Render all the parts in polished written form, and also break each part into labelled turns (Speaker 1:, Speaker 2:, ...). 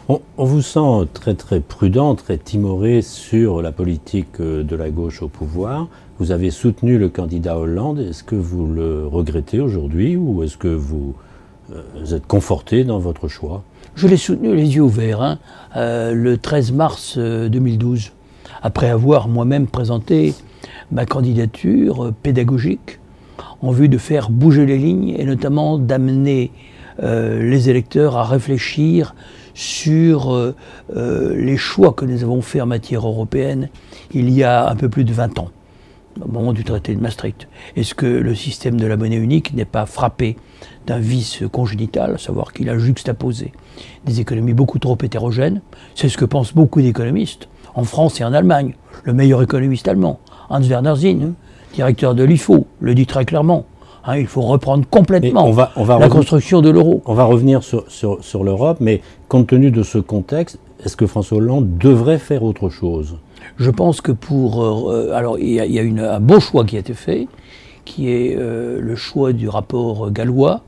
Speaker 1: On vous sent très très prudent, très timoré sur la politique de la gauche au pouvoir. Vous avez soutenu le candidat Hollande. Est-ce que vous le regrettez aujourd'hui ou est-ce que vous êtes conforté dans votre choix?
Speaker 2: Je l'ai soutenu les yeux ouverts, le 13 mars 2012, après avoir moi-même présenté ma candidature pédagogique en vue de faire bouger les lignes et notamment d'amener les électeurs à réfléchir sur les choix que nous avons faits en matière européenne il y a un peu plus de 20 ans, au moment du traité de Maastricht. Est-ce que le système de la monnaie unique n'est pas frappé d'un vice congénital, à savoir qu'il a juxtaposé des économies beaucoup trop hétérogènes? C'est ce que pensent beaucoup d'économistes, en France et en Allemagne. Le meilleur économiste allemand, Hans-Werner Sinn, directeur de l'IFO, le dit très clairement. Il faut reprendre complètement la construction de l'euro.
Speaker 1: On va revenir sur l'Europe, mais compte tenu de ce contexte, est-ce que François Hollande devrait faire autre chose?
Speaker 2: Je pense que alors, il y a un beau choix qui a été fait, qui est le choix du rapport gallois.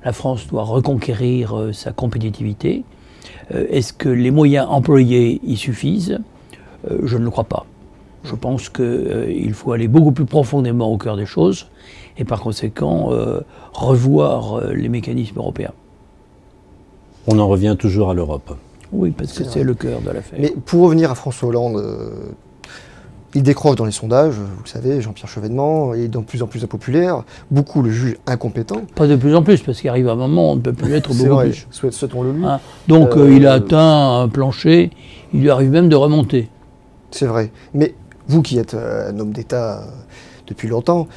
Speaker 2: La France doit reconquérir sa compétitivité. Est-ce que les moyens employés y suffisent? Je ne le crois pas. Je pense qu'il faut aller beaucoup plus profondément au cœur des choses et par conséquent revoir les mécanismes européens.
Speaker 1: On en revient toujours à l'Europe.
Speaker 2: Oui, parce que c'est le cœur de l'affaire.
Speaker 3: Mais pour revenir à François Hollande, il décroche dans les sondages, vous le savez, Jean-Pierre Chevènement est de plus en plus impopulaire. Beaucoup le jugent incompétent.
Speaker 2: Pas de plus en plus, parce qu'il arrive un moment où on ne peut plus l'être beaucoup plus.
Speaker 3: Souhaitons-le lui.
Speaker 2: Donc il a atteint un plancher, il lui arrive même de remonter.
Speaker 3: C'est vrai. Mais vous qui êtes un homme d'État depuis longtemps,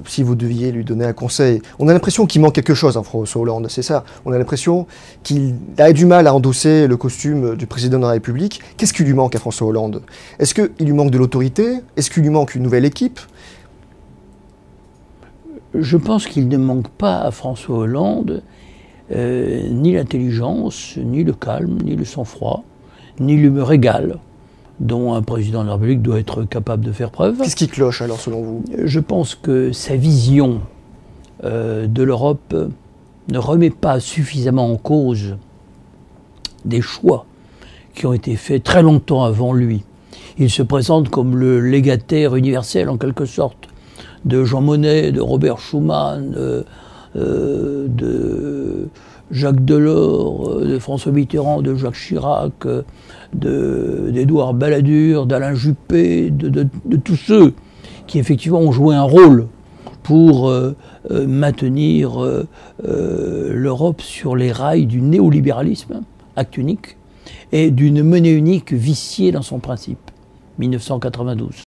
Speaker 3: si vous deviez lui donner un conseil, on a l'impression qu'il manque quelque chose à François Hollande, c'est ça. On a l'impression qu'il a du mal à endosser le costume du président de la République. Qu'est-ce qui lui manque à François Hollande? Est-ce qu'il lui manque de l'autorité? Est-ce qu'il lui manque une nouvelle équipe?
Speaker 2: Je pense qu'il ne manque pas à François Hollande ni l'intelligence, ni le calme, ni le sang-froid, ni l'humeur égale dont un président de la République doit être capable de faire preuve.
Speaker 3: Qu'est-ce qui cloche alors selon vous?
Speaker 2: Je pense que sa vision de l'Europe ne remet pas suffisamment en cause des choix qui ont été faits très longtemps avant lui. Il se présente comme le légataire universel en quelque sorte de Jean Monnet, de Robert Schuman, de Jacques Delors, de François Mitterrand, de Jacques Chirac, d'Édouard Balladur, d'Alain Juppé, de tous ceux qui effectivement ont joué un rôle pour maintenir l'Europe sur les rails du néolibéralisme, acte unique, et d'une monnaie unique viciée dans son principe, 1992.